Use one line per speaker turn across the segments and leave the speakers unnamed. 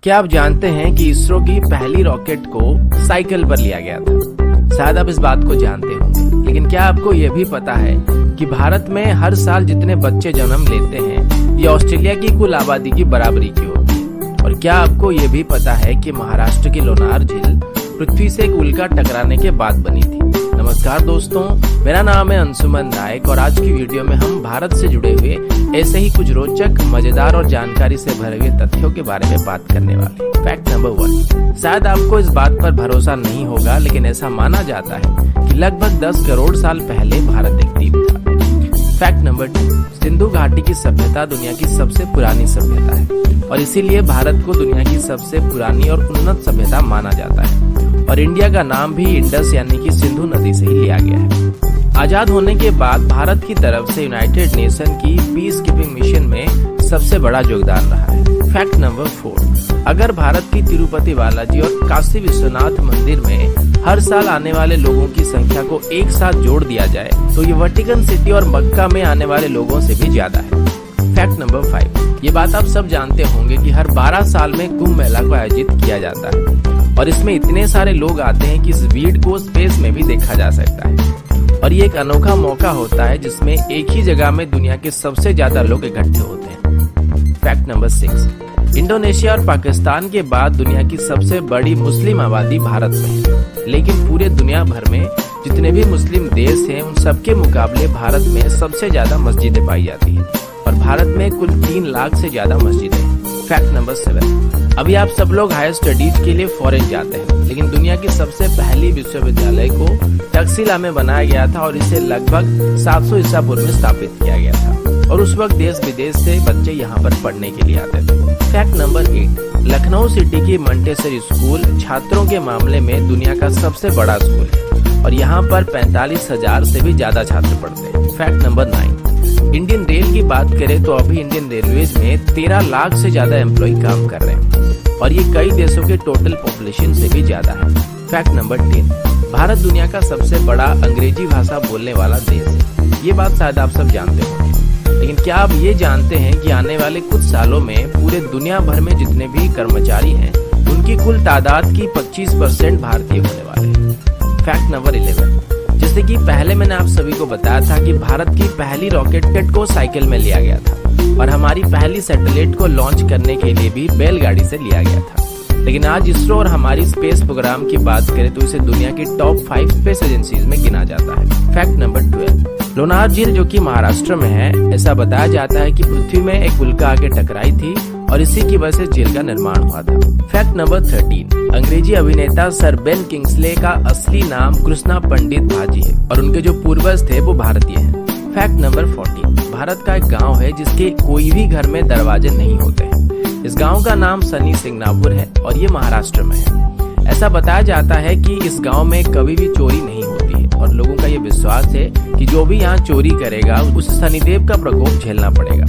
क्या आप जानते हैं कि इसरो की पहली रॉकेट को साइकिल पर लिया गया था? शायद आप इस बात को जानते होंगे, लेकिन क्या आपको यह भी पता है कि भारत में हर साल जितने बच्चे जन्म लेते हैं ये ऑस्ट्रेलिया की कुल आबादी की बराबरी की होती है। और क्या आपको यह भी पता है कि महाराष्ट्र की लोनार झील पृथ्वी से एक उल्का टकराने के बाद बनी थी। नमस्कार दोस्तों, मेरा नाम है अंशुमन नायक और आज की वीडियो में हम भारत से जुड़े हुए ऐसे ही कुछ रोचक, मजेदार और जानकारी से भरे हुए तथ्यों के बारे में बात करने वाले हैं। Fact number 1। शायद आपको इस बात पर भरोसा नहीं होगा, लेकिन ऐसा माना जाता है कि लगभग 10 करोड़ साल पहले भारत एक द्वीप था। Fact number 2। सिंधु घाटी की सभ्यता दुनिया की सबसे पुरानी सभ्यता है और इसीलिए भारत को दुनिया की सबसे पुरानी और उन्नत सभ्यता माना जाता है। और इंडिया का नाम भी इंडस यानी कि सिंधु नदी से ही लिया गया है। आजाद होने के बाद भारत की तरफ से यूनाइटेड नेशन की पीस कीपिंग मिशन में सबसे बड़ा योगदान रहा है। Fact number 4। अगर भारत की तिरुपति बालाजी और काशी विश्वनाथ मंदिर में हर साल आने वाले लोगों की संख्या को एक साथ जोड़ दिया जाए तो ये वेटिकन सिटी और मक्का में आने वाले लोगों से भी ज्यादा है। Fact number 5। ये बात आप सब जानते होंगे कि हर 12 साल में कुंभ मेला को आयोजित किया जाता है और इसमें इतने सारे लोग आते हैं कि इस भीड़ को स्पेस में भी देखा जा सकता है। और ये एक अनोखा मौका होता है जिसमें एक ही जगह में दुनिया के सबसे ज्यादा लोग इकट्ठे होते हैं। Fact number 6। इंडोनेशिया और पाकिस्तान के बाद दुनिया की सबसे बड़ी मुस्लिम आबादी भारत में है, लेकिन पूरे दुनिया भर में जितने भी मुस्लिम देश हैं उन सबके मुकाबले भारत में सबसे ज्यादा मस्जिदें पाई जाती हैं और भारत में कुल 3 लाख से ज्यादा मस्जिदें हैं। Fact number 7। अभी आप सब लोग हायर स्टडीज के लिए फॉरेन जाते हैं, लेकिन दुनिया की सबसे पहली विश्वविद्यालय को तक्षशिला में बनाया गया था और इसे लगभग 700 ईसा पूर्व में स्थापित किया गया था और उस वक्त देश विदेश से बच्चे यहाँ पर पढ़ने के लिए आते थे। Fact number 8। लखनऊ सिटी की मंटेसरी स्कूल छात्रों के मामले में दुनिया का सबसे बड़ा स्कूल है और यहाँ पर 45,000 से भी ज्यादा छात्र पढ़ते हैं। Fact number 9। इंडियन रेल की बात करें तो अभी इंडियन रेलवेज में 13 लाख से ज्यादा एम्प्लॉय काम कर रहे हैं और ये कई देशों के टोटल पॉपुलेशन से भी ज्यादा है। Fact number 10। भारत दुनिया का सबसे बड़ा अंग्रेजी भाषा बोलने वाला देश है। ये बात शायद आप सब जानते होंगे, लेकिन क्या आप ये जानते हैं कि आने वाले कुछ सालों में पूरे दुनिया भर में जितने भी कर्मचारी हैं उनकी कुल तादाद की 25% भारतीय होने वाले हैं। Fact number 11। जैसे कि पहले मैंने आप सभी को बताया था कि भारत की पहली रॉकेट को साइकिल में लिया गया था और हमारी पहली सैटेलाइट को लॉन्च करने के लिए भी बैलगाड़ी से लिया गया था। लेकिन आज इसरो और हमारी स्पेस प्रोग्राम की बात करें तो इसे दुनिया की टॉप 5 स्पेस एजेंसीज में गिना जाता है। Fact number 12। लोनार झील जो कि महाराष्ट्र में है, ऐसा बताया जाता है कि पृथ्वी में एक उल्का आके टकराई थी और इसी की वजह से झील का निर्माण हुआ था। Fact number 13। अंग्रेजी अभिनेता सर बेन किंग्सले का असली नाम कृष्णा पंडित भाजी है और उनके जो पूर्वज थे वो भारतीय हैं। Fact number 14। भारत का एक गांव है जिसके कोई भी घर में दरवाजे नहीं होते हैं। इस गांव का नाम सनी सिंगनापुर है और ये महाराष्ट्र में है। ऐसा बताया जाता है कि इस गांव में कभी भी चोरी नहीं होती है और लोगों का ये विश्वास है कि जो भी यहाँ चोरी करेगा उसे शनिदेव का प्रकोप झेलना पड़ेगा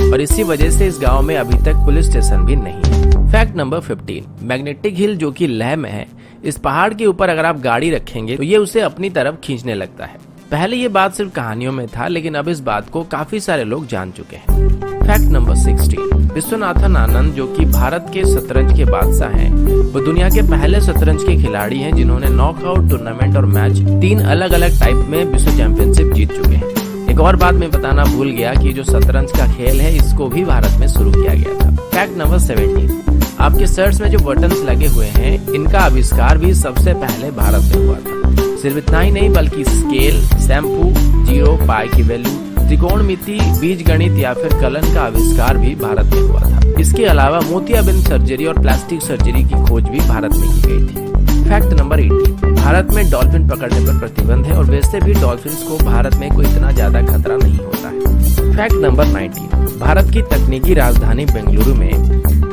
और इसी वजह से इस गांव में अभी तक पुलिस स्टेशन भी नहीं है। Fact number 15। मैग्नेटिक हिल जो कि लेह में है, इस पहाड़ के ऊपर अगर आप गाड़ी रखेंगे तो ये उसे अपनी तरफ खींचने लगता है। पहले ये बात सिर्फ कहानियों में था, लेकिन अब इस बात को काफी सारे लोग जान चुके हैं। Fact number 16। विश्वनाथन आनंद जो कि भारत के शतरंज के बादशाह हैं, वो दुनिया के पहले शतरंज के खिलाड़ी हैं जिन्होंने नॉकआउट टूर्नामेंट और मैच 3 अलग अलग टाइप में विश्व चैंपियनशिप जीत चुके हैं। एक और बात मैं बताना भूल गया कि जो शतरंज का खेल है इसको भी भारत में शुरू किया गया था। Fact number 17। आपके शर्ट्स में जो बटन्स लगे हुए हैं इनका आविष्कार भी सबसे पहले भारत में हुआ था। सिर्फ इतना ही नहीं बल्कि स्केल, शैम्पू, जीरो, पाई की वैल्यू, त्रिकोणमिति, बीज गणित या फिर कलन का आविष्कार भी भारत में हुआ था। इसके अलावा मोतियाबिंद सर्जरी और प्लास्टिक सर्जरी की खोज भी भारत में की गई थी। Fact number 18। भारत में डॉल्फिन पकड़ने पर प्रतिबंध है और वैसे भी डॉल्फिन्स को भारत में कोई इतना ज्यादा खतरा नहीं होता है। Fact number 19। भारत की तकनीकी राजधानी बेंगलुरु में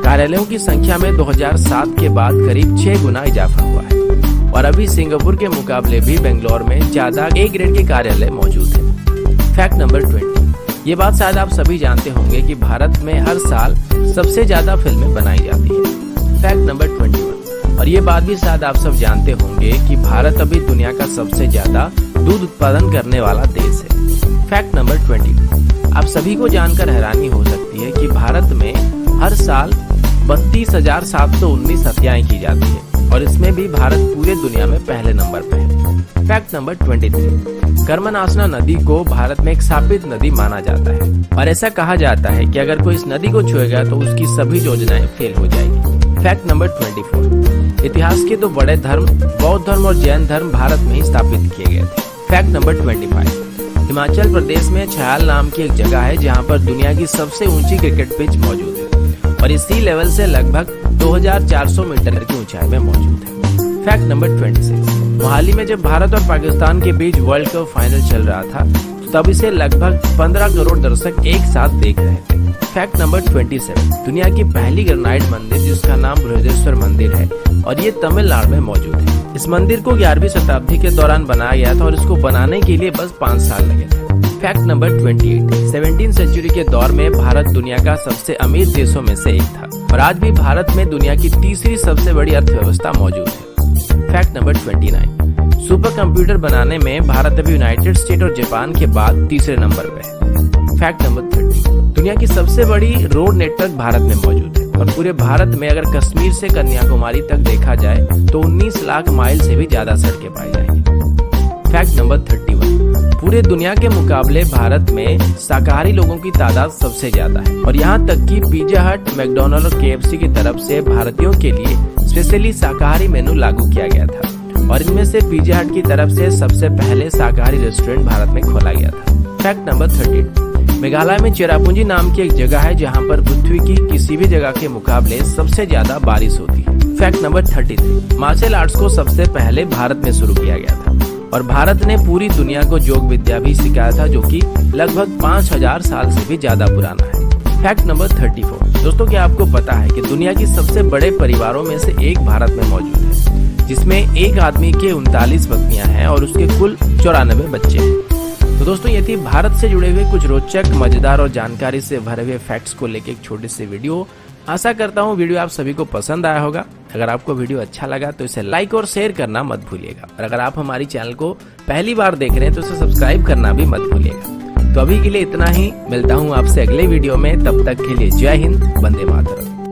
कार्यालयों की संख्या में 2007 के बाद करीब 6 गुना इजाफा हुआ है और अभी सिंगापुर के मुकाबले भी बेंगलोर में ज्यादा ए ग्रेड के कार्यालय मौजूद है। Fact number 20। ये बात शायद आप सभी जानते होंगे कि भारत में हर साल सबसे ज्यादा फिल्में बनाई जाती है। Fact number 21। और ये बात भी शायद आप सब जानते होंगे कि भारत अभी दुनिया का सबसे ज्यादा दूध उत्पादन करने वाला देश है। Fact number 22। आप सभी को जानकर हैरानी हो सकती है कि भारत में हर साल 32,719 हत्याएं की जाती है और इसमें भी भारत पूरे दुनिया में पहले नंबर पर है। फैक्ट नंबर 23, कर्मनाशना नदी को भारत में एक शापित नदी माना जाता है और ऐसा कहा जाता है कि अगर कोई इस नदी को छुएगा तो उसकी सभी योजनाएं फेल हो जाएगी। फैक्ट नंबर 24, इतिहास के दो बड़े धर्म बौद्ध धर्म और जैन धर्म भारत में ही स्थापित किए गए थे। फैक्ट नंबर 25, हिमाचल प्रदेश में छयाल नाम की एक जगह है जहां पर दुनिया की सबसे ऊंची क्रिकेट पिच मौजूद है और इस सी लेवल से लगभग 2400 मीटर की ऊंचाई में मौजूद है। फैक्ट नंबर 26, मोहाली में जब भारत और पाकिस्तान के बीच वर्ल्ड कप फाइनल चल रहा था तब इसे लगभग 15 करोड़ दर्शक एक साथ देख रहे थे। फैक्ट नंबर 27, दुनिया की पहली ग्रेनाइट मंदिर जिसका नाम बृहदेश्वर मंदिर है और ये तमिलनाडु में मौजूद है। इस मंदिर को 11वीं शताब्दी के दौरान बनाया गया था और इसको बनाने के लिए बस 5 साल लगे थे। फैक्ट नंबर 28, 17वीं सेंचुरी के दौर में भारत दुनिया का सबसे अमीर देशों में से एक था और आज भी भारत में दुनिया की तीसरी सबसे बड़ी अर्थव्यवस्था मौजूद है। फैक्ट नंबर 29, सुपर कंप्यूटर बनाने में भारत अभी यूनाइटेड स्टेट और जापान के बाद तीसरे नंबर पे है। फैक्ट नंबर 30, दुनिया की सबसे बड़ी रोड नेटवर्क भारत में मौजूद है और पूरे भारत में अगर कश्मीर से कन्याकुमारी तक देखा जाए तो 19 लाख माइल से भी ज्यादा सड़कें पाई जाएंगी। फैक्ट नंबर 31, पूरे दुनिया के मुकाबले भारत में शाकाहारी लोगों की तादाद सबसे ज्यादा है और यहाँ तक कि पिज्जा हट, मैकडॉनल्ड और KFC की तरफ से भारतीयों के लिए स्पेशली शाकाहारी मेनू लागू किया गया था और इनमें से पिज्जा हट की तरफ से सबसे पहले शाकाहारी रेस्टोरेंट भारत में खोला गया था। फैक्ट नंबर 32, मेघालय में चेरापूंजी नाम की एक जगह है जहां पर पृथ्वी की किसी भी जगह के मुकाबले सबसे ज्यादा बारिश होती है। फैक्ट नंबर 33, मार्शल आर्ट्स को सबसे पहले भारत में शुरू किया गया था और भारत ने पूरी दुनिया को योग विद्या भी सिखाया था जो कि लगभग 5000 साल से भी ज्यादा पुराना है। फैक्ट नंबर 34, दोस्तों क्या आपको पता है कि दुनिया की सबसे बड़े परिवारों में से एक भारत में मौजूद है जिसमें एक आदमी के 39 पत्नियां हैं और उसके कुल 94 बच्चे हैं। तो दोस्तों ये थी भारत से जुड़े हुए कुछ रोचक, मजेदार और जानकारी से भरे हुए फैक्ट्स को लेकर एक छोटी सी वीडियो। आशा करता हूँ वीडियो आप सभी को पसंद आया होगा। अगर आपको वीडियो अच्छा लगा तो इसे लाइक और शेयर करना मत भूलिएगा और अगर आप हमारी चैनल को पहली बार देख रहे हैं तो इसे सब्सक्राइब करना भी मत भूलिएगा। तो अभी के लिए इतना ही, मिलता हूँ आपसे अगले वीडियो में। तब तक के लिए जय हिंद, वंदे मातरम।